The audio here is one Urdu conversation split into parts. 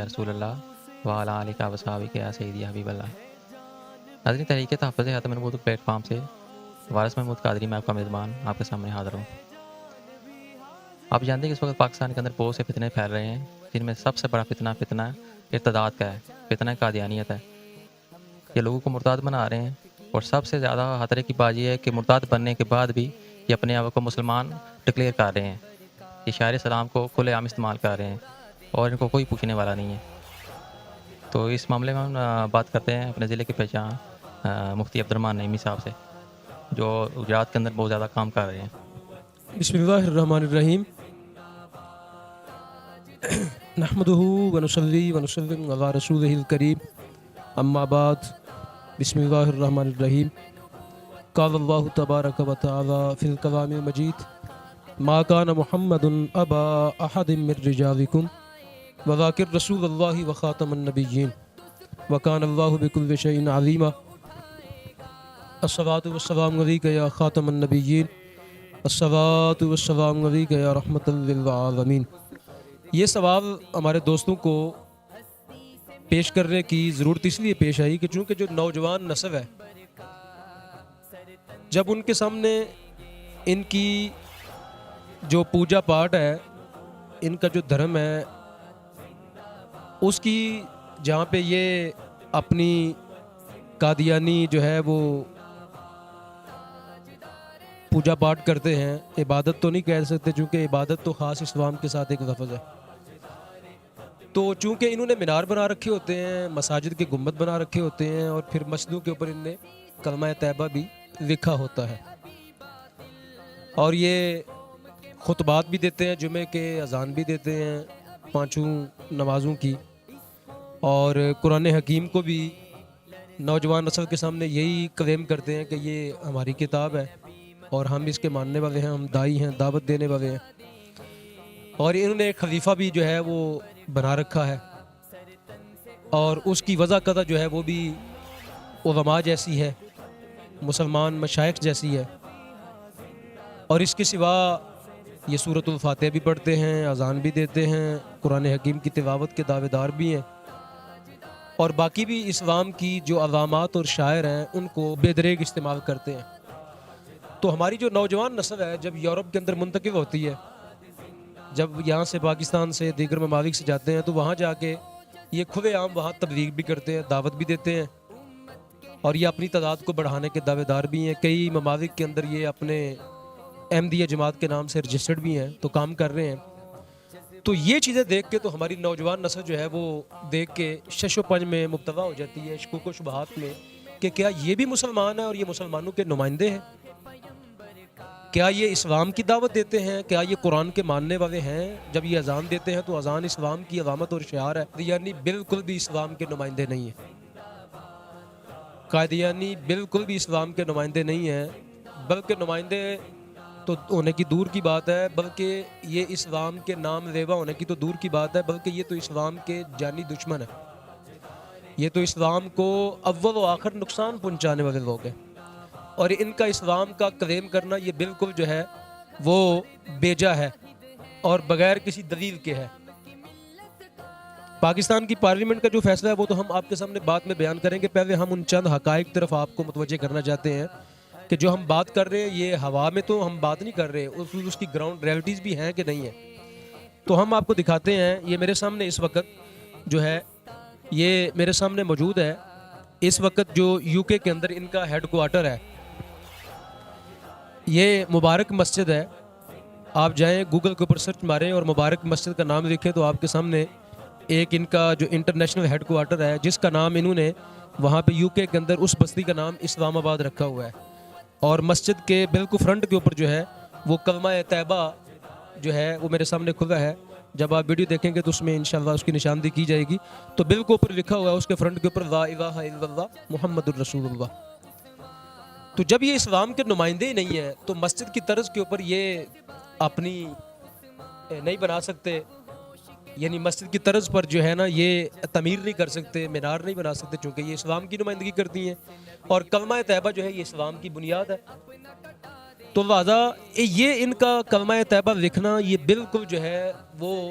یا رسول اللہ وعلی آلہ و صحابہ یا سیدی حبیب اللہ۔ ناظرین، تحریک تحفظ ختم نبوت پلیٹ فارم سے وارث محمود قادری میں آپ کا میزبان آپ کے سامنے حاضر ہوں۔ آپ جانتے ہیں کہ اس وقت پاکستان کے اندر بہت سے فتنے پھیل رہے ہیں، جن میں سب سے بڑا فتنہ ارتداد کا ہے، فتنہ قادیانیت ہے۔ یہ لوگوں کو مرتاد بنا رہے ہیں، اور سب سے زیادہ خطرے کی بات یہ ہے کہ مرتاد بننے کے بعد بھی یہ اپنے آپ کو مسلمان ڈکلیئر کر رہے ہیں، یہ شاعر سلام کو کھلے عام استعمال کر رہے ہیں، اور ان کو کوئی پوچھنے والا نہیں ہے۔ تو اس معاملے میں ہم بات کرتے ہیں اپنے ضلع کے پہچان مفتی عبدالرحمن نعیمی صاحب سے، جو گجرات کے اندر بہت زیادہ کام کر رہے ہیں۔ بسم اللہ الرحمن الرحیم، نحمده ونصلی ونسلم علی رسولہ الکریم، اما بعد، بسم اللہ الرحمن الرحیم۔ قال اللہ تبارک و تعالی فی الکلام المجید، ما کان محمد ابا احد من رجالکم ولکن رسول اللہ وخاتم النبیین وکان اللہ بکل شیء علیما۔ الصلاۃ والسلام علیک یا خاتم النبیین، الصلاۃ والسلام علیک یا رحمۃ للعالمین۔ یہ سوال ہمارے دوستوں کو پیش کرنے کی ضرورت اس لیے پیش آئی کہ چونکہ جو نوجوان نسل ہے، جب ان کے سامنے ان کی جو پوجا پاٹ ہے، ان کا جو دھرم ہے، اس کی جہاں پہ یہ اپنی قادیانی جو ہے وہ پوجا پاٹ کرتے ہیں، عبادت تو نہیں کہہ سکتے چونکہ عبادت تو خاص اسلام کے ساتھ ایک لفظ ہے، تو چونکہ انہوں نے مینار بنا رکھے ہوتے ہیں، مساجد کے گنبد بنا رکھے ہوتے ہیں، اور پھر مسجدوں کے اوپر ان نے کلمہ طیبہ بھی لکھا ہوتا ہے، اور یہ خطبات بھی دیتے ہیں، جمعے کے اذان بھی دیتے ہیں پانچوں نمازوں کی، اور قرآن حکیم کو بھی نوجوان نسل کے سامنے یہی کلیم کرتے ہیں کہ یہ ہماری کتاب ہے اور ہم اس کے ماننے والے ہیں، ہم دائی ہیں، دعوت دینے والے ہیں، اور انہوں نے ایک خلیفہ بھی جو ہے وہ بنا رکھا ہے، اور اس کی وضع قضا جو ہے وہ بھی علماء جیسی ہے، مسلمان مشائخ جیسی ہے، اور اس کے سوا یہ سورۃ الفاتحہ بھی پڑھتے ہیں، اذان بھی دیتے ہیں، قرآن حکیم کی تلاوت کے دعوے دار بھی ہیں، اور باقی بھی اسلام کی جو علامات اور شاعر ہیں ان کو بے دریغ استعمال کرتے ہیں۔ تو ہماری جو نوجوان نسل ہے جب یورپ کے اندر منتقل ہوتی ہے، جب یہاں سے پاکستان سے دیگر ممالک سے جاتے ہیں، تو وہاں جا کے یہ کھلے عام وہاں تبلیغ بھی کرتے ہیں، دعوت بھی دیتے ہیں، اور یہ اپنی تعداد کو بڑھانے کے دعوے دار بھی ہیں۔ کئی ممالک کے اندر یہ اپنے احمدیہ جماعت کے نام سے رجسٹرڈ بھی ہیں، تو کام کر رہے ہیں۔ تو یہ چیزیں دیکھ کے تو ہماری نوجوان نسل جو ہے وہ دیکھ کے شش و پنج میں مبتلا ہو جاتی ہے، شکوک و شبہات میں، کہ کیا یہ بھی مسلمان ہیں اور یہ مسلمانوں کے نمائندے ہیں؟ کیا یہ اسلام کی دعوت دیتے ہیں؟ کیا یہ قرآن کے ماننے والے ہیں؟ جب یہ اذان دیتے ہیں تو اذان اسلام کی علامت اور شعار ہے، یعنی بالکل بھی اسلام کے نمائندے نہیں ہیں۔ قادیانی بالکل بھی اسلام کے نمائندے نہیں ہیں، بلکہ نمائندے تو ہونے کی دور کی بات ہے، بلکہ یہ اسلام کے نام لیوا ہونے کی تو دور کی بات ہے، بلکہ یہ تو اسلام کے جانی دشمن ہے، یہ تو اسلام کو اول و آخر نقصان پہنچانے والے لوگ ہیں، اور ان کا اسلام کا کلیم کرنا یہ بالکل جو ہے وہ بیجا ہے اور بغیر کسی دلیل کے ہے۔ پاکستان کی پارلیمنٹ کا جو فیصلہ ہے وہ تو ہم آپ کے سامنے بعد میں بیان کریں گے، پہلے ہم ان چند حقائق طرف آپ کو متوجہ کرنا چاہتے ہیں کہ جو ہم بات کر رہے ہیں یہ ہوا میں تو ہم بات نہیں کر رہے، اس کی گراؤنڈ ریئلٹیز بھی ہیں کہ نہیں ہیں۔ تو ہم آپ کو دکھاتے ہیں، یہ میرے سامنے اس وقت جو ہے یہ میرے سامنے موجود ہے، اس وقت جو یو کے اندر ان کا ہیڈ کوارٹر ہے، یہ مبارک مسجد ہے۔ آپ جائیں گوگل کے اوپر سرچ ماریں اور مبارک مسجد کا نام لکھیں تو آپ کے سامنے ایک ان کا جو انٹرنیشنل ہیڈ کوارٹر ہے، جس کا نام انہوں نے وہاں پہ یو کے اندر اس بستی کا نام اسلام آباد رکھا ہوا ہے، اور مسجد کے بالکل فرنٹ کے اوپر جو ہے وہ کلمہ طیبہ جو ہے وہ میرے سامنے کھلا ہے۔ جب آپ ویڈیو دیکھیں گے تو اس میں انشاءاللہ اس کی نشاندہی کی جائے گی، تو بالکل اوپر لکھا ہوا ہے اس کے فرنٹ کے اوپر لا الہ الا اللہ محمد الرسول اللہ۔ تو جب یہ اسلام کے نمائندے ہی نہیں ہیں تو مسجد کی طرز کے اوپر یہ اپنی نہیں بنا سکتے، یعنی مسجد کی طرز پر جو ہے نا یہ تعمیر نہیں کر سکتے، مینار نہیں بنا سکتے، چونکہ یہ اسلام کی نمائندگی کرتی ہیں، اور کلمہ طیبہ جو ہے یہ اسلام کی بنیاد ہے۔ تو لہٰذا یہ ان کا کلمہ طیبہ لکھنا یہ بالکل جو ہے وہ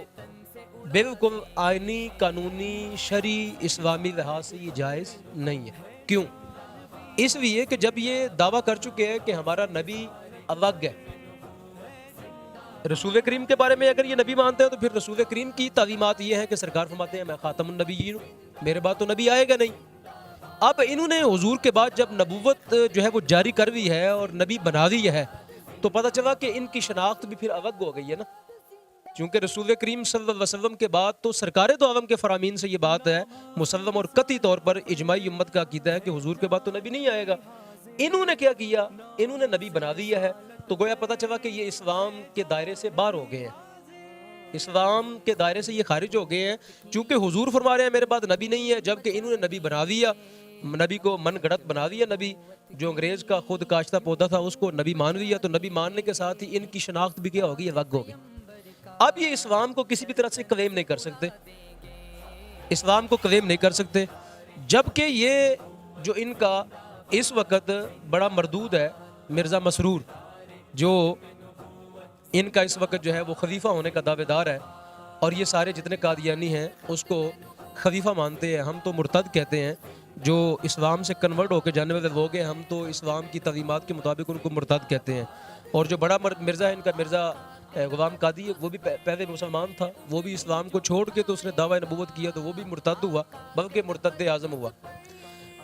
بالکل آئینی قانونی شرعی اسلامی لحاظ سے یہ جائز نہیں ہے. کیوں؟ اس لیے کہ جب یہ دعویٰ کر چکے ہیں کہ ہمارا نبی الگ ہے، رسول کریم کے بارے میں اگر یہ نبی مانتے ہیں تو پھر رسول کریم کی تعلیمات یہ ہیں کہ سرکار فرماتے ہیں میں خاتم النبیین ہوں، میرے بعد تو نبی آئے گا نہیں. اب انہوں نے حضور کے بعد جب نبوت جو ہے وہ جاری کر دی ہے اور نبی بنا دی ہے تو پتہ چلا کہ ان کی شناخت بھی پھر الگ ہو گئی ہے نا. چونکہ رسول کریم صلی اللہ علیہ وسلم کے بعد تو سرکار دو عالم کے فرامین سے یہ بات ہے مسلم اور قطعی طور پر اجماعی امت کا عقیدہ ہے کہ حضور کے بعد تو نبی نہیں آئے گا. انہوں نے کیا کیا؟ انہوں نے نبی بنا دیا ہے. تو گویا پتہ چلا کہ یہ اسلام کے دائرے سے باہر ہو گئے ہیں، اسلام کے دائرے سے یہ خارج ہو گئے ہیں. چونکہ حضور فرما رہے ہیں میرے بعد نبی نہیں ہے، جبکہ انہوں نے نبی بنا دیا، نبی کو من گڑت بنا دیا. نبی جو انگریز کا خود کاشتہ پودا تھا اس کو نبی مان لیا، تو نبی ماننے کے ساتھ ہی ان کی شناخت بھی کیا ہوگی؟ الگ ہوگی. اب یہ اسلام کو کسی بھی طرح سے کلیم نہیں کر سکتے، اسلام کو کلیم نہیں کر سکتے. جبکہ یہ جو ان کا اس وقت بڑا مردود ہے مرزا مسرور، جو ان کا اس وقت جو ہے وہ خلیفہ ہونے کا دعوے دار ہے، اور یہ سارے جتنے قادیانی ہیں اس کو خلیفہ مانتے ہیں. ہم تو مرتد کہتے ہیں، جو اسلام سے کنورٹ ہو کے جانے والے لوگ ہیں ہم تو اسلام کی تعلیمات کے مطابق ان کو مرتد کہتے ہیں. اور جو بڑا مرزا ہے ان کا، مرزا غلام قادی، وہ بھی پہلے مسلمان تھا، وہ بھی اسلام کو چھوڑ کے تو اس نے دعویٰ نبوت کیا تو وہ بھی مرتد ہوا، بلکہ مرتد اعظم ہوا.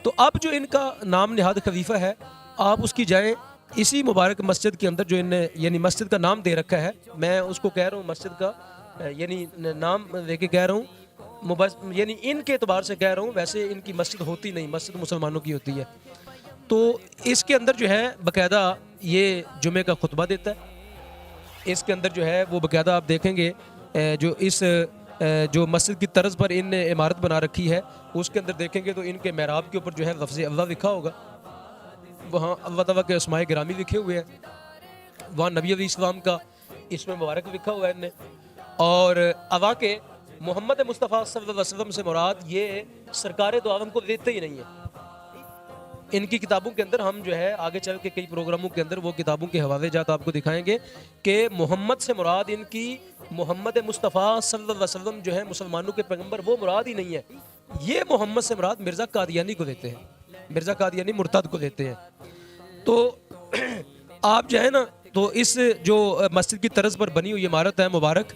تو اب جو ان کا نام نہاد خلیفہ ہے، آپ اس کی جائیں اسی مبارک مسجد کے اندر جو ان نے یعنی مسجد کا نام دے رکھا ہے، میں اس کو کہہ رہا ہوں مسجد کا یعنی نام لے کے کہہ رہا ہوں، یعنی ان کے اعتبار سے کہہ رہا ہوں، ویسے ان کی مسجد ہوتی نہیں، مسجد مسلمانوں کی ہوتی ہے. تو اس کے اندر جو ہے باقاعدہ یہ جمعے کا خطبہ دیتا ہے. اس کے اندر جو ہے وہ باقاعدہ آپ دیکھیں گے جو اس جو مسجد کی طرز پر ان نے عمارت بنا رکھی ہے اس کے اندر دیکھیں گے تو ان کے محراب کے اوپر جو ہے لفظ اللہ لکھا ہوگا، وہاں اللہ تعالیٰ کے اسماء گرامی لکھے ہوئے ہیں، وہاں نبی علیہ السلام کا اسم مبارک لکھا ہوا ہے ان نے. اور اوا کے محمد مصطفیٰ صلی اللہ علیہ وسلم سے مراد یہ سرکار دو عالم کو لیتے ہی نہیں ہے. ان کی کتابوں کے اندر ہم جو ہے آگے چل کے کئی پروگراموں کے اندر وہ کتابوں کے حوالے جات آپ کو دکھائیں گے کہ محمد سے مراد ان کی محمد مصطفیٰ صلی اللہ علیہ وسلم جو ہے مسلمانوں کے پیغمبر، وہ مراد ہی نہیں ہے. یہ محمد سے مراد مرزا قادیانی کو دیتے ہیں، مرزا قادیانی مرتد کو دیتے ہیں. تو آپ جو ہے نا تو اس جو مسجد کی طرز پر بنی ہوئی عمارت ہے مبارک،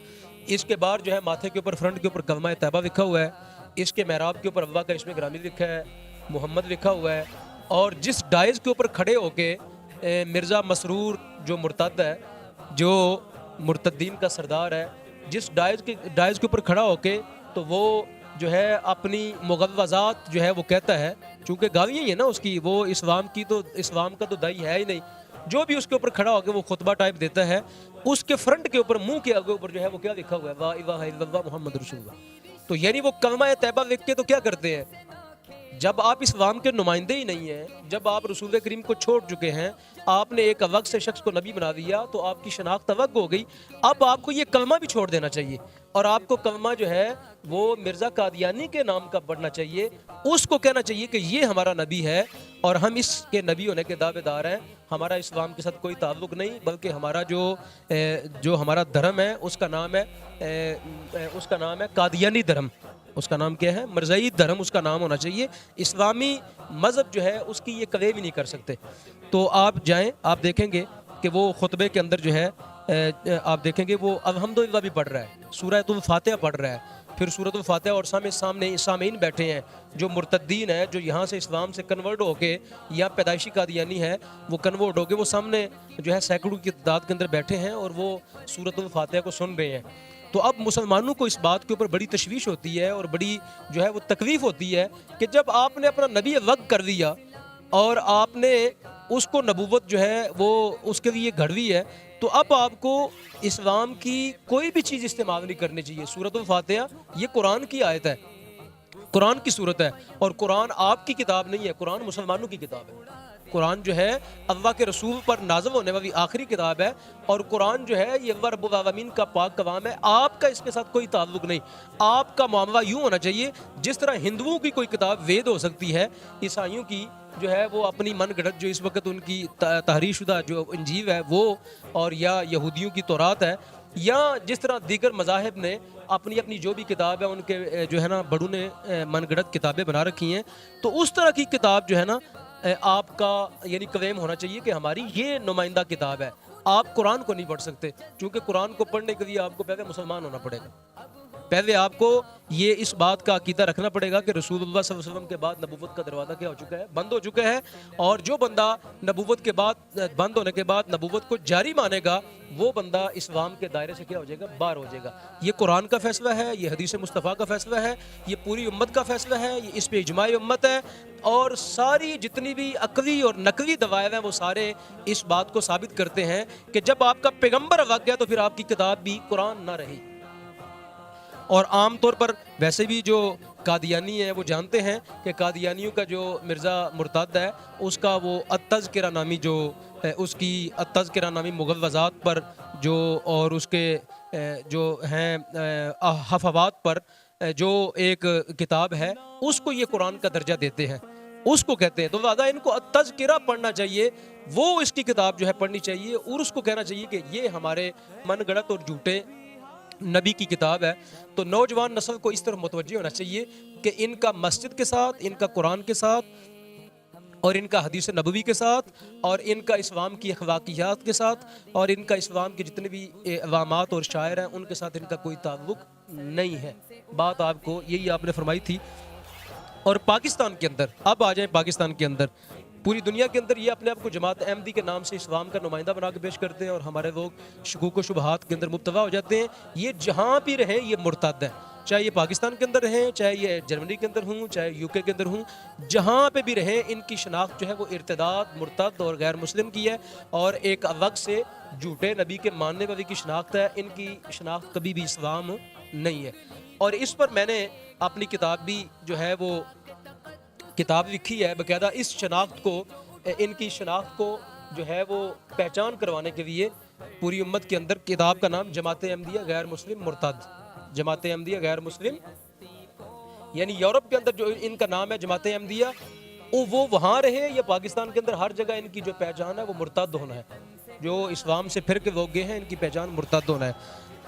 اس کے باہر جو ہے ماتھے کے اوپر فرنٹ کے اوپر کلمہ طیبہ لکھا ہوا ہے، اس کے محراب کے اوپر اللہ کا اسم گرامی لکھا ہے، محمد لکھا ہوا ہے. اور جس ڈائز کے اوپر کھڑے ہو کے مرزا مسرور جو مرتد ہے، جو مرتدین کا سردار ہے، جس ڈائز کے اوپر کھڑا ہو کے تو وہ جو ہے اپنی مغلظات جو ہے وہ کہتا ہے، چونکہ گالیاں ہی ہے نا اس کی، وہ اسلام کی تو اسلام کا تو دائی ہے ہی نہیں، جو بھی اس کے اوپر کھڑا ہو کے وہ خطبہ ٹائپ دیتا ہے، اس کے فرنٹ کے اوپر منہ کے آگے اوپر جو ہے وہ کیا لکھا ہوا ہے؟ لا الہ الا اللہ محمد رسول اللہ. تو یعنی وہ کلمہ طیبہ لکھ کے تو کیا کرتے ہیں؟ جب آپ اسلام کے نمائندے ہی نہیں ہیں، جب آپ رسول کریم کو چھوڑ چکے ہیں، آپ نے ایک الگ سے شخص کو نبی بنا دیا تو آپ کی شناخت الگ ہو گئی. اب آپ کو یہ کلمہ بھی چھوڑ دینا چاہیے اور آپ کو کلمہ جو ہے وہ مرزا قادیانی کے نام کا پڑھنا چاہیے. اس کو کہنا چاہیے کہ یہ ہمارا نبی ہے اور ہم اس کے نبی ہونے کے دعوے دار ہیں، ہمارا اسلام کے ساتھ کوئی تعلق نہیں، بلکہ ہمارا جو ہمارا دھرم ہے اس کا نام ہے قادیانی دھرم. اس کا نام کیا ہے؟ مرزائی دھرم اس کا نام ہونا چاہیے. اسلامی مذہب جو ہے اس کی یہ کلیم ہی نہیں کر سکتے. تو آپ جائیں، آپ دیکھیں گے کہ وہ خطبے کے اندر جو ہے آپ دیکھیں گے وہ الحمدللہ بھی پڑھ رہا ہے، سورۃ الفاتحہ پڑھ رہا ہے، پھر سورۃ الفاتحہ، اور سامنے سامعین بیٹھے ہیں جو مرتدین ہیں، جو یہاں سے اسلام سے کنورٹ ہو کے یا پیدائشی قادیانی ہے وہ کنورٹ ہو کے وہ سامنے جو ہے سینکڑوں کی تعداد کے اندر بیٹھے ہیں اور وہ سورۃ الفاتحہ کو سن رہے ہیں. تو اب مسلمانوں کو اس بات کے اوپر بڑی تشویش ہوتی ہے اور بڑی جو ہے وہ تکلیف ہوتی ہے کہ جب آپ نے اپنا نبی الگ کر دیا اور آپ نے اس کو نبوت جو ہے وہ اس کے لیے گھڑوی ہے، تو اب آپ کو اسلام کی کوئی بھی چیز استعمال نہیں کرنی چاہیے. سورۃ الفاتحہ یہ قرآن کی آیت ہے، قرآن کی صورت ہے، اور قرآن آپ کی کتاب نہیں ہے، قرآن مسلمانوں کی کتاب ہے. قرآن جو ہے اللہ کے رسول پر نازل ہونے والی آخری کتاب ہے، اور قرآن جو ہے یہ اللہ رب العالمین کا پاک کلام ہے. آپ کا اس کے ساتھ کوئی تعلق نہیں. آپ کا معاملہ یوں ہونا چاہیے جس طرح ہندوؤں کی کوئی کتاب وید ہو سکتی ہے، عیسائیوں کی جو ہے وہ اپنی من گھڑت جو اس وقت ان کی تحریر شدہ جو انجیل ہے وہ، اور یا یہودیوں کی تورات ہے، یا جس طرح دیگر مذاہب نے اپنی اپنی جو بھی کتاب ہے ان کے جو ہے نا بڑوں نے من گھڑت کتابیں بنا رکھی ہیں، تو اس طرح کی کتاب جو ہے نا آپ کا یعنی کلیم ہونا چاہیے کہ ہماری یہ نمائندہ کتاب ہے. آپ قرآن کو نہیں پڑھ سکتے، چونکہ قرآن کو پڑھنے کے لیے آپ کو پہلے مسلمان ہونا پڑے گا. پہلے آپ کو یہ اس بات کا عقیدہ رکھنا پڑے گا کہ رسول اللہ صلی اللہ علیہ وسلم کے بعد نبوت کا دروازہ کیا ہو چکا ہے، بند ہو چکا ہے. اور جو بندہ نبوت کے بعد بند ہونے کے بعد نبوت کو جاری مانے گا، وہ بندہ اسلام کے دائرے سے کیا ہو جائے گا، باہر ہو جائے گا. یہ قرآن کا فیصلہ ہے، یہ حدیث مصطفیٰ کا فیصلہ ہے، یہ پوری امت کا فیصلہ ہے، یہ اس پہ اجماع امت ہے. اور ساری جتنی بھی عقلی اور نقلی دلائل ہیں وہ سارے اس بات کو ثابت کرتے ہیں کہ جب آپ کا پیغمبر الگ گیا تو پھر آپ کی کتاب بھی قرآن نہ رہی. اور عام طور پر ویسے بھی جو قادیانی ہیں وہ جانتے ہیں کہ قادیانیوں کا جو مرزا مرتد ہے اس کا وہ التذکرہ نامی جو اس کی التذکرہ نامی مغلظات پر جو اور اس کے جو ہیں حفوات پر جو ایک کتاب ہے اس کو یہ قرآن کا درجہ دیتے ہیں، اس کو کہتے ہیں. تو لہٰذا ان کو التذکرہ پڑھنا چاہیے، وہ اس کی کتاب جو ہے پڑھنی چاہیے، اور اس کو کہنا چاہیے کہ یہ ہمارے من گھڑت اور جھوٹے نبی کی کتاب ہے. تو نوجوان نسل کو اس طرح متوجہ ہونا چاہیے کہ ان کا مسجد کے ساتھ، ان کا قرآن کے ساتھ، اور ان کا حدیث نبوی کے ساتھ، اور ان کا اسلام کی اخلاقیات کے ساتھ، اور ان کا اسلام کے جتنے بھی علامات اور شاعر ہیں ان کے ساتھ ان کا کوئی تعلق نہیں ہے. بات آپ کو یہی آپ نے فرمائی تھی. اور پاکستان کے اندر اب آ جائیں، پاکستان کے اندر پوری دنیا کے اندر یہ اپنے آپ کو جماعت احمدی کے نام سے اسلام کا نمائندہ بنا کے پیش کرتے ہیں، اور ہمارے لوگ شکوک و شبہات کے اندر مبتلا ہو جاتے ہیں. یہ جہاں بھی رہیں یہ مرتد ہیں، چاہے یہ پاکستان کے اندر رہیں، چاہے یہ جرمنی کے اندر ہوں، چاہے یو کے اندر ہوں، جہاں پہ بھی رہیں ان کی شناخت جو ہے وہ ارتداد، مرتد اور غیر مسلم کی ہے، اور ایک الگ سے جھوٹے نبی کے ماننے والے کی شناخت ہے. ان کی شناخت کبھی بھی اسلام نہیں ہے. اور اس پر میں نے اپنی کتاب بھی جو ہے وہ کتاب لکھی ہے باقاعدہ. اس شناخت کو، ان کی شناخت کو جو ہے وہ پہچان کروانے کے لیے پوری امت کے اندر کتاب کا نام جماعت احمدیہ غیر مسلم مرتد. جماعت احمدیہ غیر مسلم، یعنی یورپ کے اندر جو ان کا نام ہے جماعت احمدیہ، وہ وہاں رہے یا پاکستان کے اندر، ہر جگہ ان کی جو پہچان ہے وہ مرتد ہونا ہے. جو اسلام سے پھر کے لوگ گئے ہیں ان کی پہچان مرتد ہونا ہے.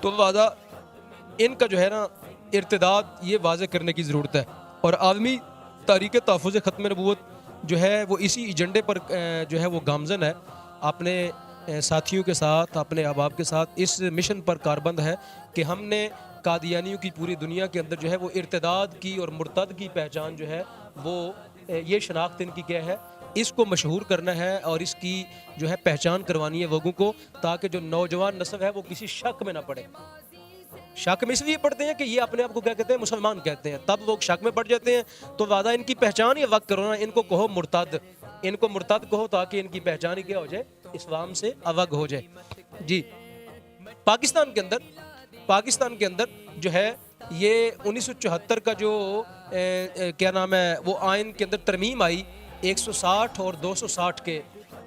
تو لہٰذا ان کا جو ہے نا ارتداد یہ واضح کرنے کی ضرورت ہے. اور عالمی تحریک تحفظ ختم نبوت جو ہے وہ اسی ایجنڈے پر جو ہے وہ گامزن ہے، اپنے ساتھیوں کے ساتھ، اپنے احباب کے ساتھ اس مشن پر کاربند ہے کہ ہم نے قادیانیوں کی پوری دنیا کے اندر جو ہے وہ ارتداد کی اور مرتد کی پہچان جو ہے وہ یہ شناخت ان کی کیا ہے، اس کو مشہور کرنا ہے اور اس کی جو ہے پہچان کروانی ہے لوگوں کو، تاکہ جو نوجوان نسل ہے وہ کسی شک میں نہ پڑے. شک میں اس لیے پڑھتے ہیں کہ یہ اپنے آپ کو کیا کہتے ہیں، مسلمان کہتے ہیں، تب لوگ شک میں پڑ جاتے ہیں. تو وعدہ ان کی پہچان ہی وقت کرو نا، ان کو کہو مرتد، ان کو مرتد کہو تاکہ ان کی پہچان ہی کیا ہو جائے، اسلام سے الگ ہو جائے. جی پاکستان کے اندر جو ہے یہ 1974 کا جو کیا نام ہے وہ آئین کے اندر ترمیم آئی، 160 اور 260 کے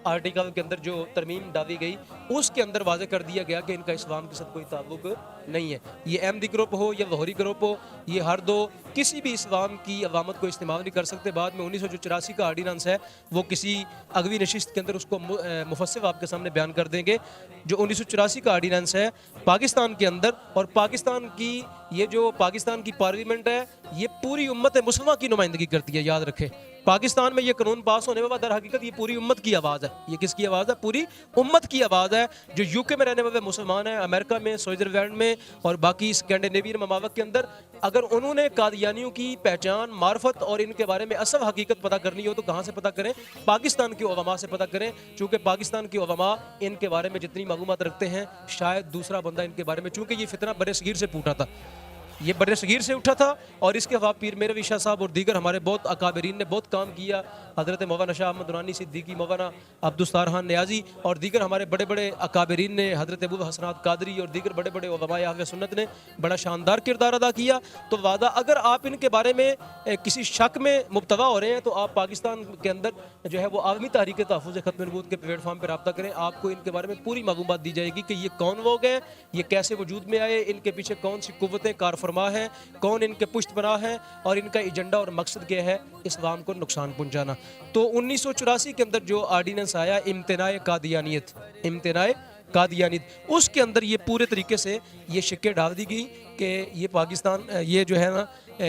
آرٹیکل کے اندر جو ترمیم ڈالی گئی اس کے اندر واضح کر دیا گیا کہ ان کا اسلام کے ساتھ کوئی تعلق نہیں ہے. یہ احمدی گروپ ہو یا لاہوری گروپ ہو، یہ ہر دو کسی بھی اسلام کی علامت کو استعمال نہیں کر سکتے. بعد میں 1984 کا آرڈیننس ہے وہ کسی اگوی نشست کے اندر اس کو مفصل آپ کے سامنے بیان کر دیں گے. جو 1984 کا آرڈیننس ہے پاکستان کے اندر، اور پاکستان کی یہ جو پاکستان کی پارلیمنٹ ہے یہ پوری امت مسلمہ کی نمائندگی کرتی ہے. یاد رکھے پاکستان میں یہ قانون پاس ہونے کے بعد در حقیقت یہ پوری امت کی آواز ہے. یہ کس کی آواز ہے؟ پوری امت کی آواز ہے. جو یو کے میں رہنے والے مسلمان ہیں، امریکہ میں، سوئٹزرلینڈ میں اور باقی اسکینڈینیوین ممالک کے اندر، اگر انہوں نے قادیانیوں کی پہچان، معرفت اور ان کے بارے میں اصل حقیقت پتہ کرنی ہو تو کہاں سے پتہ کریں؟ پاکستان کی علماء سے پتہ کریں. چونکہ پاکستان کی علماء ان کے بارے میں جتنی معلومات رکھتے ہیں شاید دوسرا بندہ ان کے بارے میں، چونکہ یہ فتنہ بر صغیر سے پھوٹا تھا، یہ بر صغیر سے اٹھا تھا. اور اس کے بعد پیر میروی شاہ صاحب اور دیگر ہمارے بہت اکابرین نے بہت کام کیا. حضرت مولانا شاہ احمد درانی صدیقی، مولانا عبدالستار خان نیازی اور دیگر ہمارے بڑے بڑے اکابرین نے، حضرت ابو الحسنات قادری اور دیگر بڑے بڑے علماء اہل سنت نے بڑا شاندار کردار ادا کیا. تو وعدہ اگر آپ ان کے بارے میں کسی شک میں مبتلا ہو رہے ہیں تو آپ پاکستان کے اندر جو ہے وہ عالمی تحریک تحفظ ختم نبوت کے پلیٹ فارم پہ رابطہ کریں. آپ کو ان کے بارے میں پوری معلومات دی جائے گی کہ یہ کون لوگ ہیں، یہ کیسے وجود میں آئے، ان کے پیچھے کون سی قوتیں کار فرما ہیں، کون ان کے پشت بنا ہے، اور ان کا ایجنڈا اور مقصد کیا ہے، اسلام کو نقصان پہنچانا. تو 1984 کے اندر جو آرڈیننس آیا امتناع قادیانیت، امتناع قادیانی، اس کے اندر یہ پورے طریقے سے یہ شکیں ڈال دی گئی کہ یہ پاکستان یہ جو ہے نا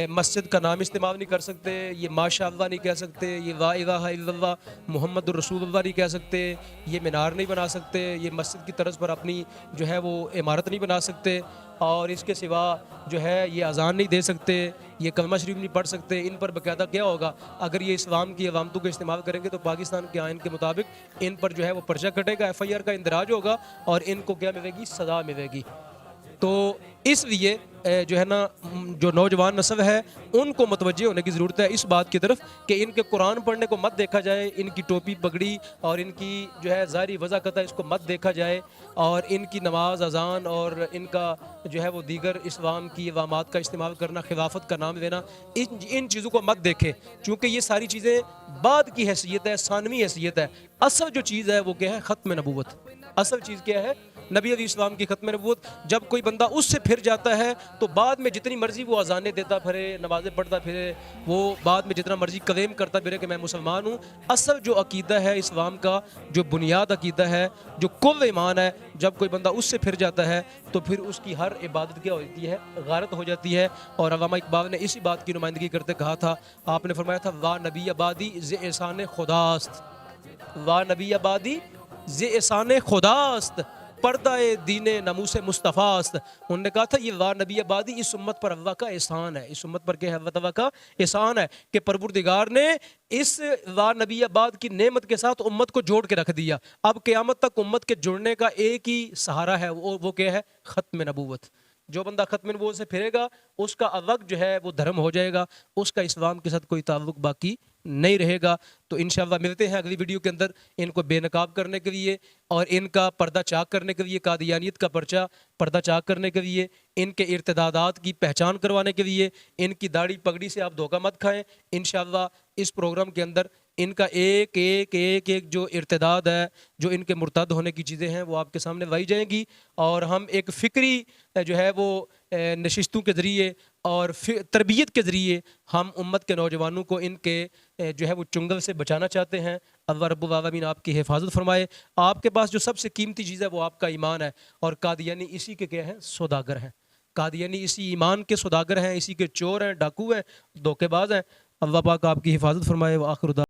مسجد کا نام استعمال نہیں کر سکتے، یہ ماشاء اللہ نہیں کہہ سکتے، یہ لا الہ الا اللہ محمد الرسول اللہ نہیں کہہ سکتے، یہ مینار نہیں بنا سکتے، یہ مسجد کی طرز پر اپنی جو ہے وہ عمارت نہیں بنا سکتے، اور اس کے سوا جو ہے یہ اذان نہیں دے سکتے، یہ کلمہ شریف نہیں پڑھ سکتے۔ ان پر باقاعدہ کیا ہوگا، اگر یہ اسلام کی علامتوں کا استعمال کریں گے تو پاکستان کے آئین کے مطابق ان پر جو ہے وہ پرچہ کٹے گا، FIR کا اندراج ہوگا، اور ان کو کیا ملے گی، سزا ملے گی۔ تو اس لیے جو ہے نا جو نوجوان نسل ہے ان کو متوجہ ہونے کی ضرورت ہے اس بات کی طرف کہ ان کے قرآن پڑھنے کو مت دیکھا جائے، ان کی ٹوپی پگڑی اور ان کی جو ہے ظاہری وضاحت ہے اس کو مت دیکھا جائے، اور ان کی نماز اذان اور ان کا جو ہے وہ دیگر اسلام کی علامات کا استعمال کرنا، خلافت کا نام لینا، ان چیزوں کو مت دیکھے، چونکہ یہ ساری چیزیں بعد کی حیثیت ہے، ثانوی حیثیت ہے۔ اصل جو چیز ہے وہ کیا ہے، ختم نبوت۔ اصل چیز کیا ہے، نبی علیہ السلام کی ختم نبوت۔ جب کوئی بندہ اس سے پھر جاتا ہے تو بعد میں جتنی مرضی وہ اذانیں دیتا پھرے، نمازیں پڑھتا پھرے، وہ بعد میں جتنا مرضی کلیم کرتا پھرے کہ میں مسلمان ہوں، اصل جو عقیدہ ہے اسلام کا، جو بنیاد عقیدہ ہے، جو کل ایمان ہے، جب کوئی بندہ اس سے پھر جاتا ہے تو پھر اس کی ہر عبادت کیا ہوتی ہے، غارت ہو جاتی ہے۔ اور علامہ اقبال نے اسی بات کی نمائندگی کرتے کہا تھا، آپ نے فرمایا تھا وا نبی آبادی ز احسان خداست، وا نبی آبادی ز احسان خداست، پردہ دین ناموس مصطفیٰ است۔ انہوں نے کہا تھا یہ وا نبی آبادی اس امت پر اللہ کا احسان ہے، اس امت پر کہ اللہ تعالیٰ کا احسان ہے کہ پروردگار نے اس وا نبی آباد کی نعمت کے ساتھ امت کو جوڑ کے رکھ دیا۔ اب قیامت تک امت کے جڑنے کا ایک ہی سہارا ہے، وہ کیا ہے، ختم نبوت۔ جو بندہ ختم نبوت سے پھرے گا اس کا الگ جو ہے وہ دھرم ہو جائے گا، اس کا اسلام کے ساتھ کوئی تعلق باقی نہیں رہے گا۔ تو انشاءاللہ ملتے ہیں اگلی ویڈیو کے اندر ان کو بے نقاب کرنے کے لیے اور ان کا پردہ چاک کرنے کے لیے، قادیانیت کا پرچہ پردہ چاک کرنے کے لیے، ان کے ارتدادات کی پہچان کروانے کے لیے۔ ان کی داڑھی پگڑی سے آپ دھوکہ مت کھائیں۔ انشاءاللہ اس پروگرام کے اندر ان کا ایک ایک ایک ایک جو ارتداد ہے، جو ان کے مرتد ہونے کی چیزیں ہیں وہ آپ کے سامنے لائی جائیں گی، اور ہم ایک فکری جو ہے وہ نشستوں کے ذریعے اور تربیت کے ذریعے ہم امت کے نوجوانوں کو ان کے جو ہے وہ چنگل سے بچانا چاہتے ہیں۔ اللہ رب العالمین آپ کی حفاظت فرمائے۔ آپ کے پاس جو سب سے قیمتی چیز ہے وہ آپ کا ایمان ہے، اور قادیانی اسی کے کیا ہیں، سوداگر ہیں۔ قادیانی اسی ایمان کے سوداگر ہیں، اسی کے چور ہیں، ڈاکو ہیں، دھوکے باز ہیں۔ اللہ پاک آپ کی حفاظت فرمائے۔ وآخر دعوانا